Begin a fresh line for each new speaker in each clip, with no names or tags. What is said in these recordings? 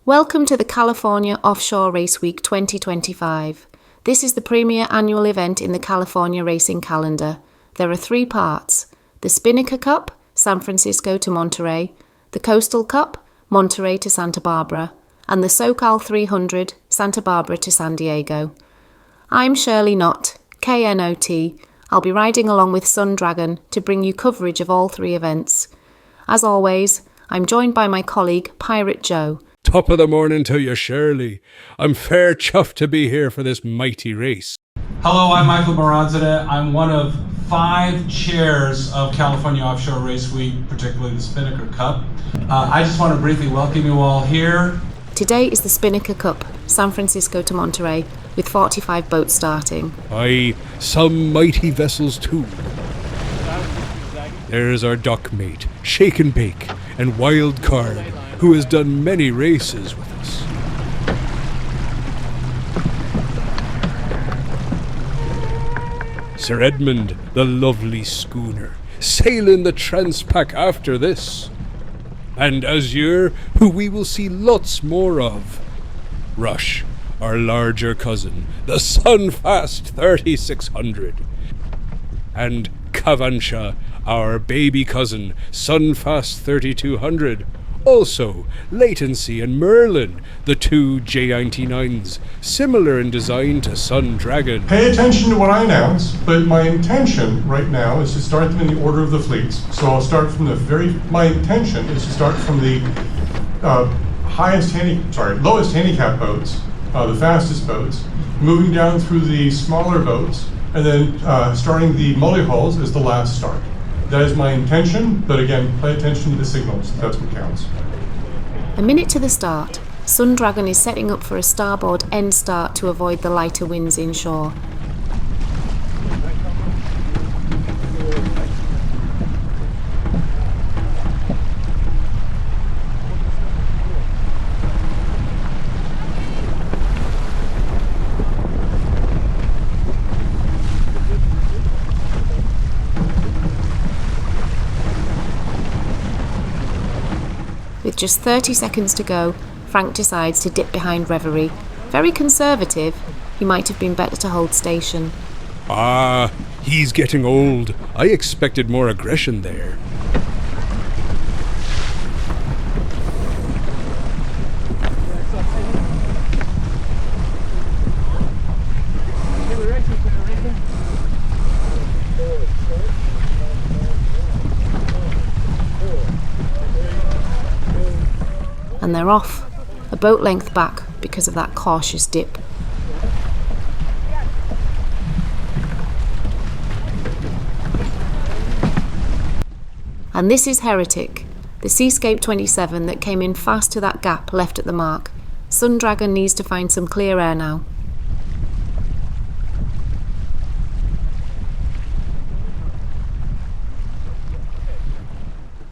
Welcome to the California Offshore Race Week 2025. This is the premier annual event in the California racing calendar. There are 3 parts: the Spinnaker Cup, San Francisco to Monterey, the Coastal Cup, Monterey to Santa Barbara, and the SoCal 300, Santa Barbara to San Diego. I'm Shirley Knot, KNOT. I'll be riding along with Sun Dragon to bring you coverage of all 3 events. As always, I'm joined by my colleague, Pirate Joe.
Top of the morning to you, Shirley. I'm fair chuffed to be here for this mighty race.
Hello, I'm Michael Baranzadeh. I'm one of 5 chairs of California Offshore Race Week, particularly the Spinnaker Cup. I just want to briefly welcome you all here.
Today is the Spinnaker Cup, San Francisco to Monterey, with 45 boats starting.
Aye, some mighty vessels too. There's our dock mate, Shake and Bake, and Wildcard, who has done many races with us. Sir Edmund, the lovely schooner, sailing the Transpac after this. And Azure, who we will see lots more of. Rush, our larger cousin, the Sunfast 3600. And Kavancha, our baby cousin, Sunfast 3200. Also, Latency and Merlin, the 2 J99s, similar in design to Sun Dragon.
Pay attention to what I announce, but my intention right now is to start them in the order of the fleets. So I'll start from my intention is to start from the lowest handicap boats, the fastest boats, moving down through the smaller boats, and then starting the multi-hulls as the last start. That is my intention, but again, pay attention to the signals. That's what counts.
A minute to the start, Sun Dragon is setting up for a starboard end start to avoid the lighter winds inshore. With just 30 seconds to go, Frank decides to dip behind Reverie. Very conservative, he might have been better to hold station.
Ah, he's getting old. I expected more aggression there.
And they're off, a boat length back because of that cautious dip. And this is Heretic, the Seascape 27 that came in fast to that gap left at the mark. Sun Dragon needs to find some clear air now.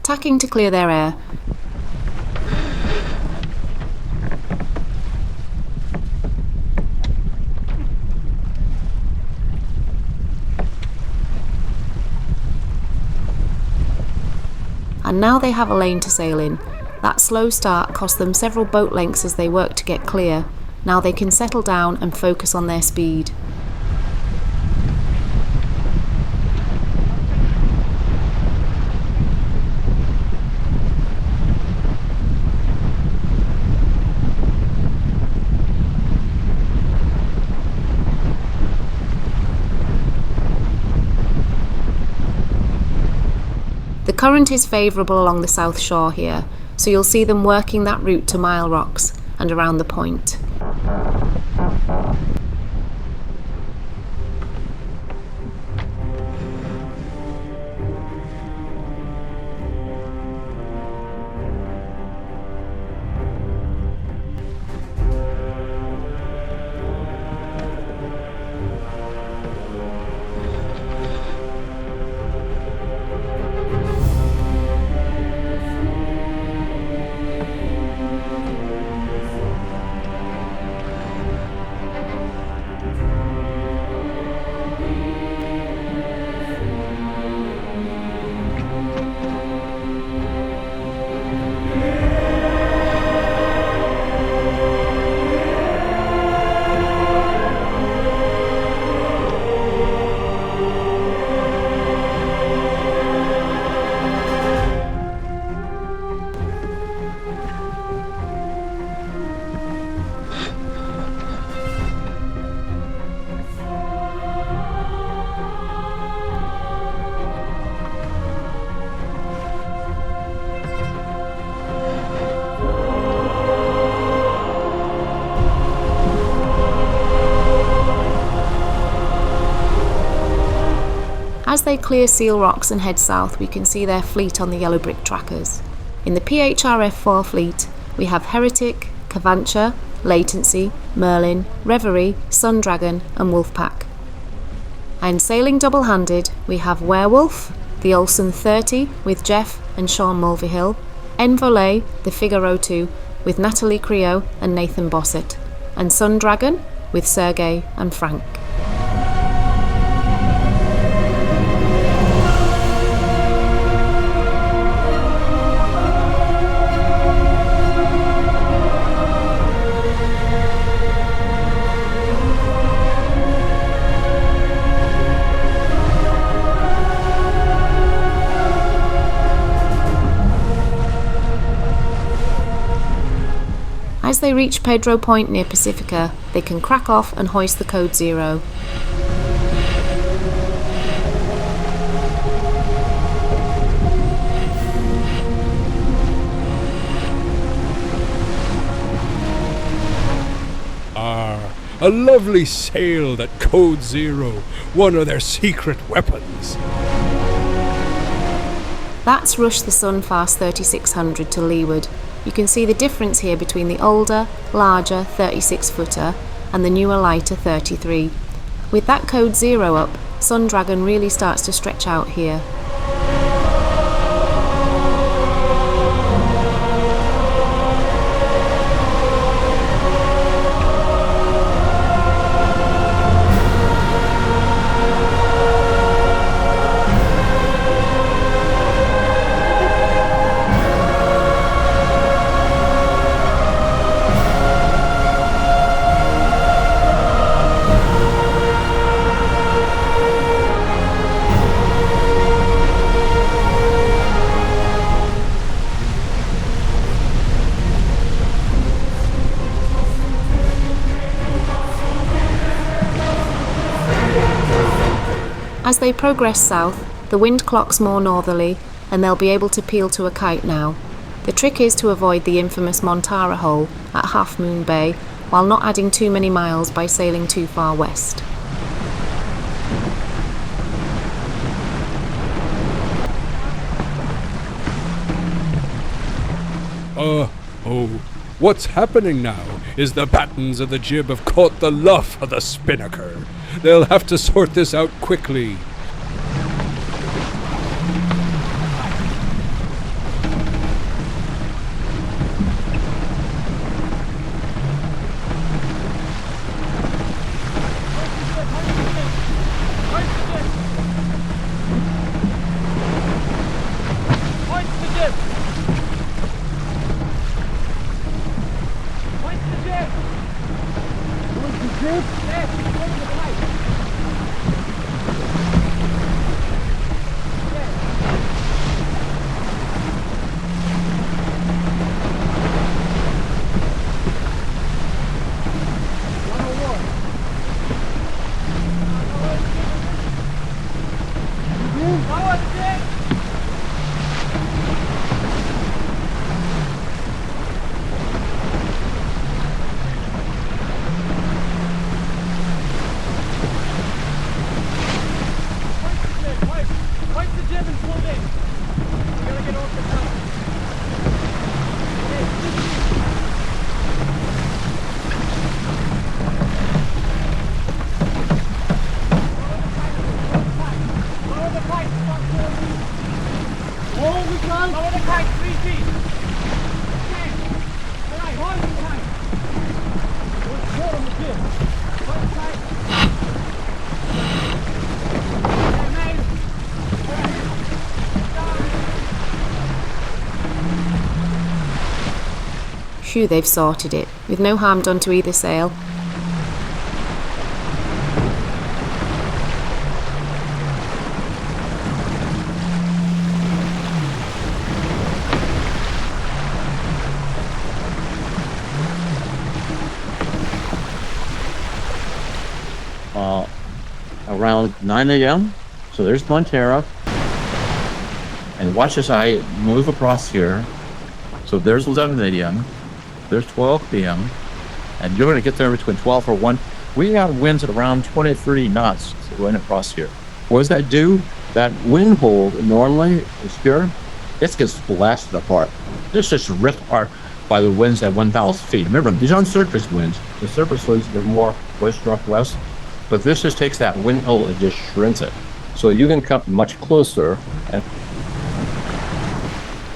Tacking to clear their air. And now they have a lane to sail in. That slow start cost them several boat lengths as they work to get clear. Now they can settle down and focus on their speed. The current is favourable along the south shore here, so you'll see them working that route to Mile Rocks and around the point. As they clear Seal Rocks and head south, we can see their fleet on the yellow brick trackers. In the PHRF-4 fleet, we have Heretic, Kavancha, Latency, Merlin, Reverie, Sundragon and Wolfpack. And sailing double-handed, we have Werewolf, the Olsen 30 with Jeff and Sean Mulvihill, Envolee, the Figaro 2 with Natalie Creo and Nathan Bossett, and Sundragon with Sergey and Frank. As they reach Pedro Point near Pacifica, they can crack off and hoist the code 0.
A lovely sail, that Code 0, one of their secret weapons.
That's rushed the Sunfast 3600 to leeward. You can see the difference here between the older, larger 36-footer and the newer, lighter 33. With that Code 0 up, Sundragon really starts to stretch out here. As they progress south, the wind clocks more northerly and they'll be able to peel to a kite now. The trick is to avoid the infamous Montara hole at Half Moon Bay while not adding too many miles by sailing too far west.
What's happening now is the battens of the jib have caught the luff of the Spinnaker. They'll have to sort this out quickly.
Phew, they've sorted it, with no harm done to either sail.
Around 9 a.m. So there's Montara. And watch as I move across here. So there's 11 a.m. There's 12 p.m. And you're going to get there between 12 or 1. We got winds at around 20, 30 knots going across here. What does that do? That wind hole normally is here. This gets blasted apart. This just ripped apart by the winds at 1,000 feet. Remember, these aren't surface winds. The surface winds are more west-northwest, but this just takes that wind hole and just shrinks it. So you can come much closer. And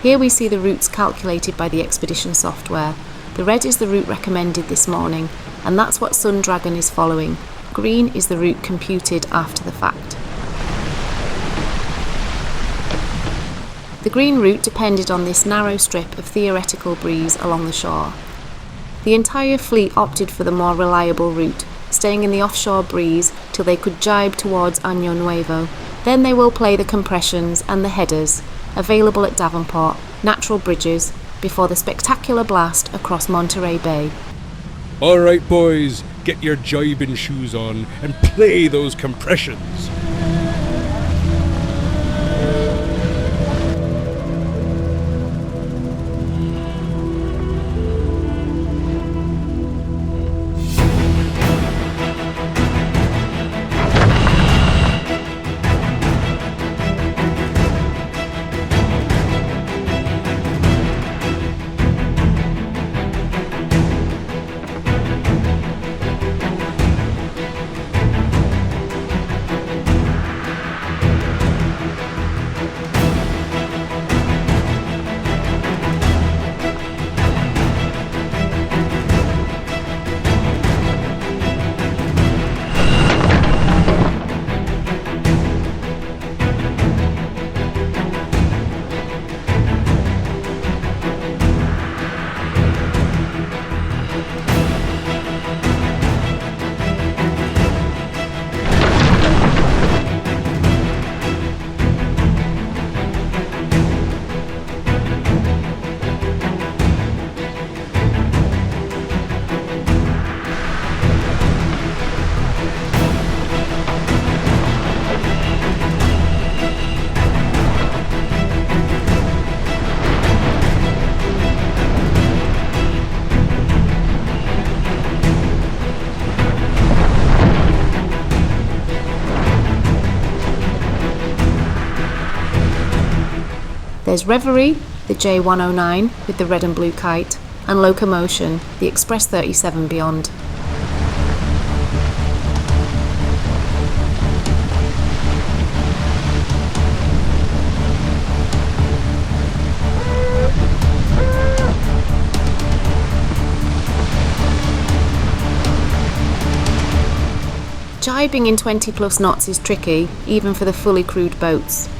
here we see the routes calculated by the expedition software. The red is the route recommended this morning, and that's what Sun Dragon is following. Green is the route computed after the fact. The green route depended on this narrow strip of theoretical breeze along the shore. The entire fleet opted for the more reliable route, staying in the offshore breeze till they could gybe towards Año Nuevo. Then they will play the compressions and the headers, available at Davenport, natural bridges, before the spectacular blast across Monterey Bay.
All right, boys, get your jibing shoes on and play those compressions.
There's Reverie, the J109 with the red and blue kite, and Locamotion, the Express 37 Beyond. Jibing in 20 plus knots is tricky, even for the fully crewed boats.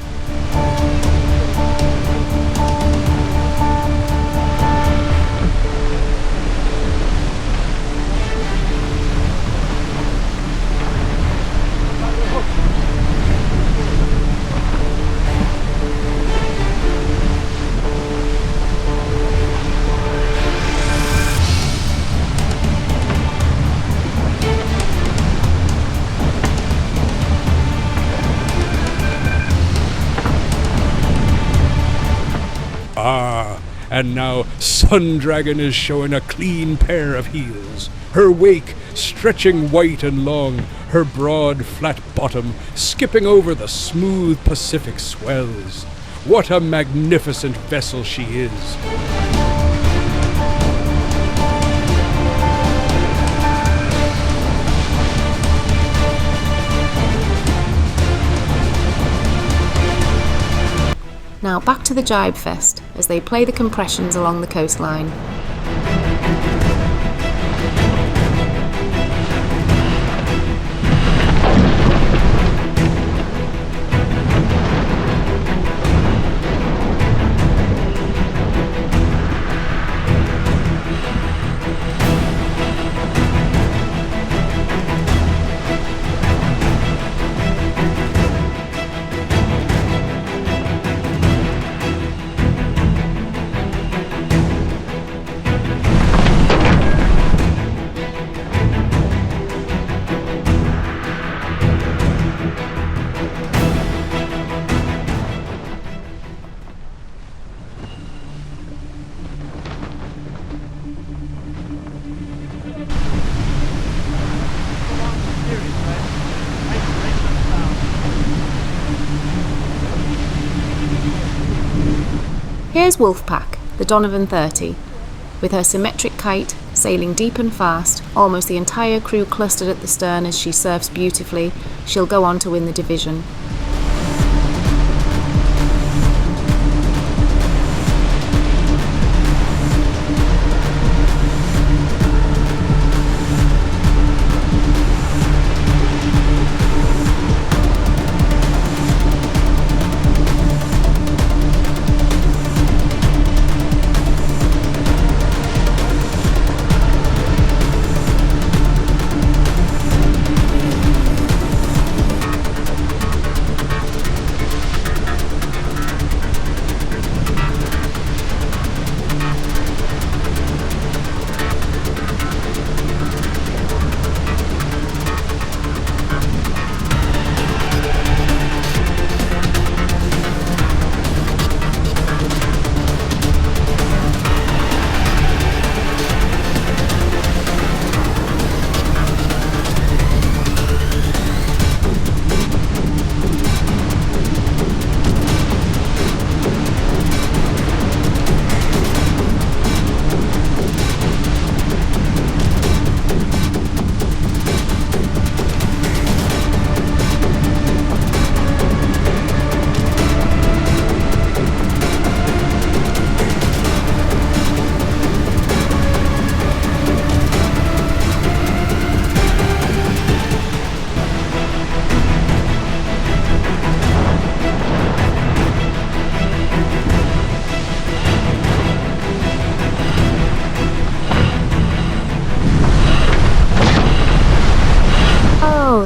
And now Sun Dragon is showing a clean pair of heels, her wake stretching white and long, her broad flat bottom skipping over the smooth Pacific swells. What a magnificent vessel she is!
Now back to the Gybe Fest as they play the compressions along the coastline. There's Wolfpack, the Donovan 30, with her symmetric kite sailing deep and fast, almost the entire crew clustered at the stern as she surfs beautifully. She'll go on to win the division.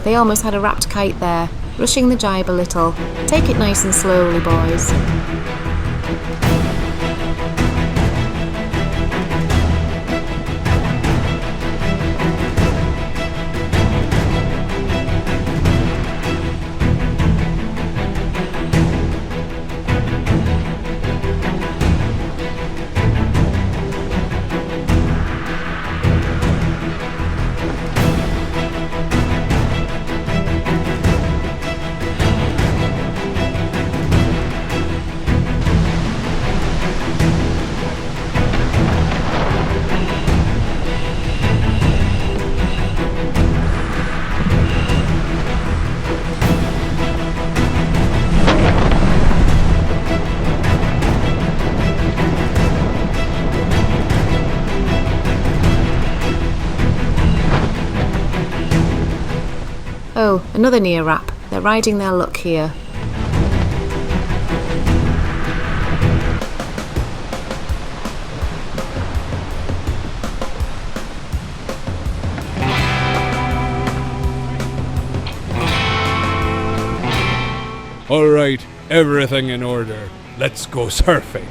They almost had a wrapped kite there, rushing the gybe a little. Take it nice and slowly, boys. Oh, another near wrap. They're riding their luck here.
All right, everything in order. Let's go surfing.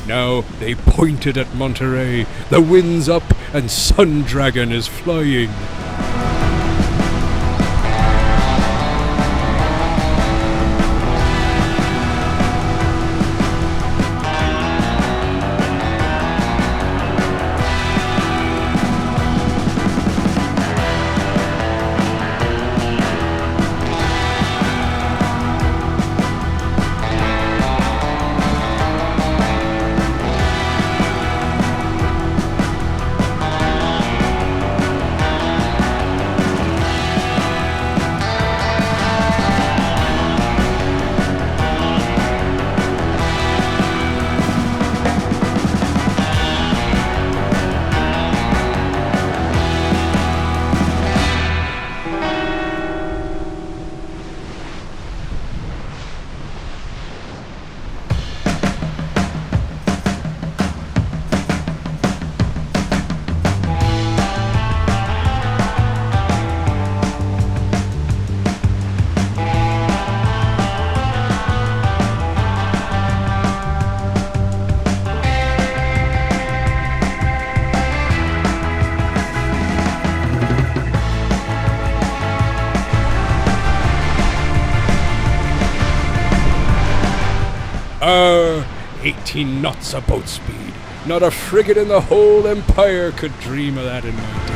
Now they pointed at Monterey. The wind's up and Sun Dragon is flying. Ah, 18 knots of boat speed. Not a frigate in the whole Empire could dream of that in my day.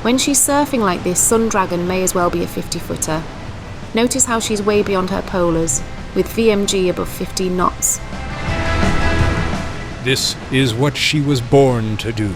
When she's surfing like this, Sun Dragon may as well be a 50-footer. Notice how she's way beyond her polars, with VMG above 15 knots.
This is what she was born to do.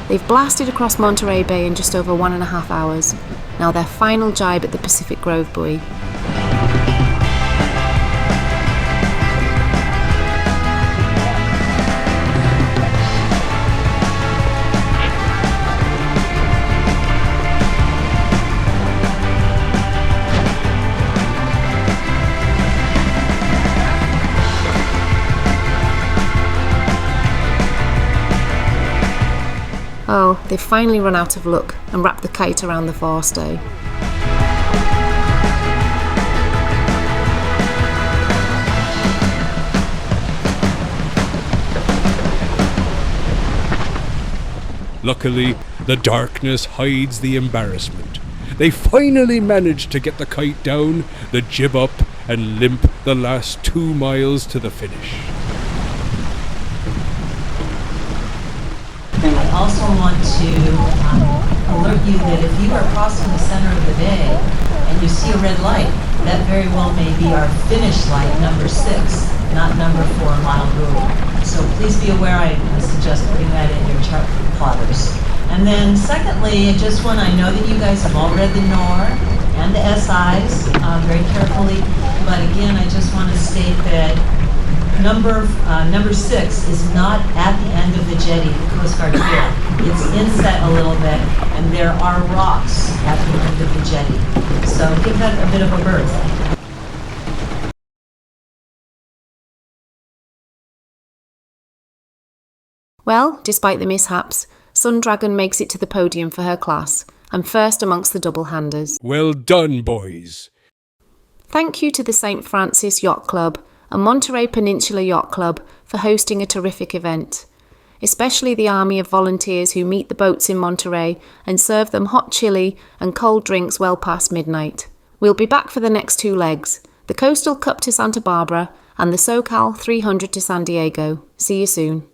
They've blasted across Monterey Bay in just over 1.5 hours. Now their final gybe at the Pacific Grove buoy. Oh, they've finally run out of luck and wrapped the kite around the forestay.
Luckily, the darkness hides the embarrassment. They finally managed to get the kite down, the jib up, and limp the last 2 miles to the finish.
I also want to alert you that if you are crossing the center of the bay and you see a red light, that very well may be our finish light, number 6, not number 4 mile rule. So please be aware, I suggest putting that in your chart plotters. And then secondly, I know that you guys have all read the NOR and the SIs very carefully, but again, I just want to state that number 6 is not at the end of the jetty, the Coast Guard pier. It's inset a little bit, and there are rocks at the end of the jetty. So give that a bit of a berth.
Well, despite the mishaps, Sun Dragon makes it to the podium for her class, and first amongst the double-handers.
Well done, boys.
Thank you to the St. Francis Yacht Club and Monterey Peninsula Yacht Club for hosting a terrific event, especially the army of volunteers who meet the boats in Monterey and serve them hot chili and cold drinks well past midnight. We'll be back for the next 2 legs, the Coastal Cup to Santa Barbara and the SoCal 300 to San Diego. See you soon.